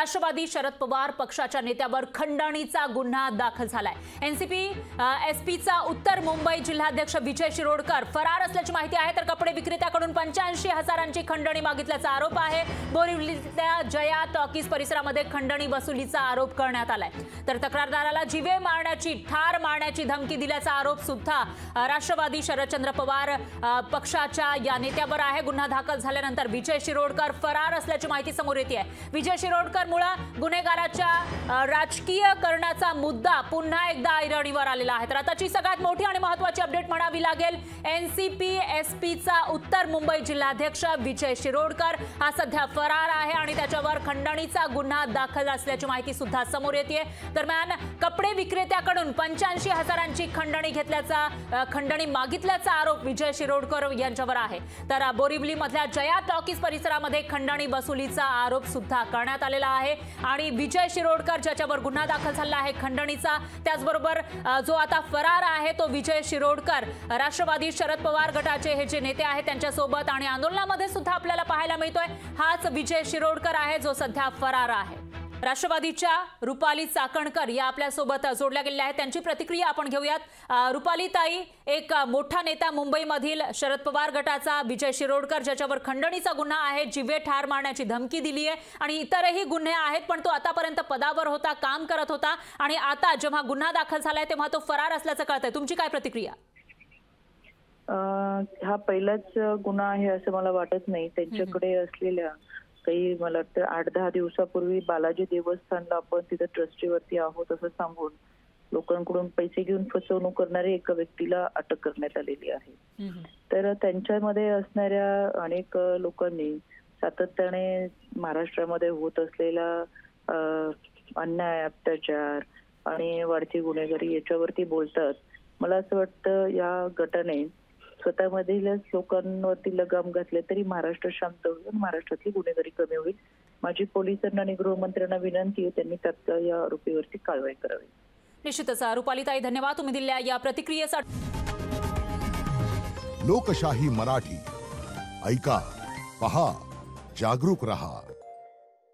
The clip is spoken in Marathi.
राष्ट्रवादी शरद पवार पक्षाच्या नेत्यावर खंडणीचा गुन्हा दाखल झालाय। एनसीपी एसपीचा उत्तर मुंबई जिल्हाध्यक्ष विजय शिरोडकर फरार असल्याची माहिती आहे। तर कपडे विक्रेत्याकडून 85,000ची खंडणी मागितल्याचा आरोप आहे। बोरिवलीतल्या जया टॉकीज परिसरामध्ये खंडणी वसुलीचा आरोप करण्यात आलाय। तर तक्रारदाराला जीवे मारण्याची ठार मारण्याची धमकी दिल्याचा आरोप सुद्धा राष्ट्रवादी शरदचंद्र पवार पक्षाच्या या नेत्यावर आहे। गुन्हा दाखल झाल्यानंतर विजय शिरोडकर फरार असल्याची माहिती समोर येते आहे। विजय शिरोडकर मुळे गुन्हेगाराच्या राजकीयकरणाचा मुद्दा पुन्हा एकदा ऐरणीवर आलेला आहे। तर आताची सगळ्यात मोठी आणि महत्त्वाची अपडेट म्हणावी लागेल, एनसीपी एसपीचा उत्तर मुंबई जिल्हाध्यक्ष विजय शिरोडकर हा सध्या फरार आहे आणि त्याच्यावर खंडणीचा गुन्हा दाखल असल्याची माहिती सुद्धा समोर येते। दरम्यान कपडे विक्रेत्याकडून 85,000ची खंडणी मागितल्याचा आरोप विजय शिरोडकर यांच्यावर आहे। तर बोरिवली मधल्या जया टॉकीज परिसरामध्ये खंडणी वसुलीचा आरोप सुद्धा करण्यात आलेला आहे आणि विजय शिरोडकर ज्याच्यावर गुन्हा दाखल झाला आहे खंडणीचा, त्याचबरोबर जो आता फरार आहे तो विजय शिरोडकर राष्ट्रवादी शरद पवार गटाचे हे जे नेते आहेत त्यांच्यासोबत आणि आंदोलनामध्ये सुद्धा आपल्याला पाहायला मिळतोय हाच विजय शिरोडकर आहे जो सध्या फरार आहे। राष्ट्रवादीच्या रुपाली चाकणकर या आपल्या सोबत जोडल्या गेलेल्या आहेत, त्यांची प्रतिक्रिया आपण घेऊयात। रुपाली ताई, एक मोठा नेता मुंबईमधील शरद पवार गटाचा विजय शिरोडकर ज्याच्यावर खंडणीचा गुन्हा आहे, जीवे ठार मारण्याची धमकी दिली आहे आणि इतरही गुन्हे आहेत, पण तो आतापर्यंत पदावर होता, काम करत होता आणि आता जेव्हा गुन्हा दाखल झालाय तेव्हा तो फरार असल्याचं कळतंय, तुमची काय प्रतिक्रिया? हा पहिलाच गुन्हा आहे असं मला वाटत नाही। त्यांच्याकडे असलेल्या काही मला वाटतं 8-10 दिवसापूर्वी बालाजी देवस्थानला आपण तिथे ट्रस्टीवरती आहोत असं सांगून लोकांकडून पैसे घेऊन फसवणूक करणाऱ्या एका व्यक्तीला अटक करण्यात आलेली आहे। तर त्यांच्यामध्ये असणाऱ्या अनेक लोकांनी सातत्याने महाराष्ट्रामध्ये होत असलेला अन्याय, अत्याचार आणि वाढती गुन्हेगारी याच्यावरती बोलतात। मला असं वाटतं या गटाने स्वतःमधीलच लोकांवरती लगाम घातले तरी महाराष्ट्र शांत होईल, महाराष्ट्रातली गुन्हेगारी कमी होईल। माझी पोलिसांना आणि गृहमंत्र्यांना विनंती आहे त्यांनी तात्काळ या आरोपीवरती कारवाई करावी। निश्चितच रुपालीताई, धन्यवाद तुम्ही दिलेल्या या प्रतिक्रियेसाठी। लोकशाही मराठी ऐका, पहा, जागरूक रहा।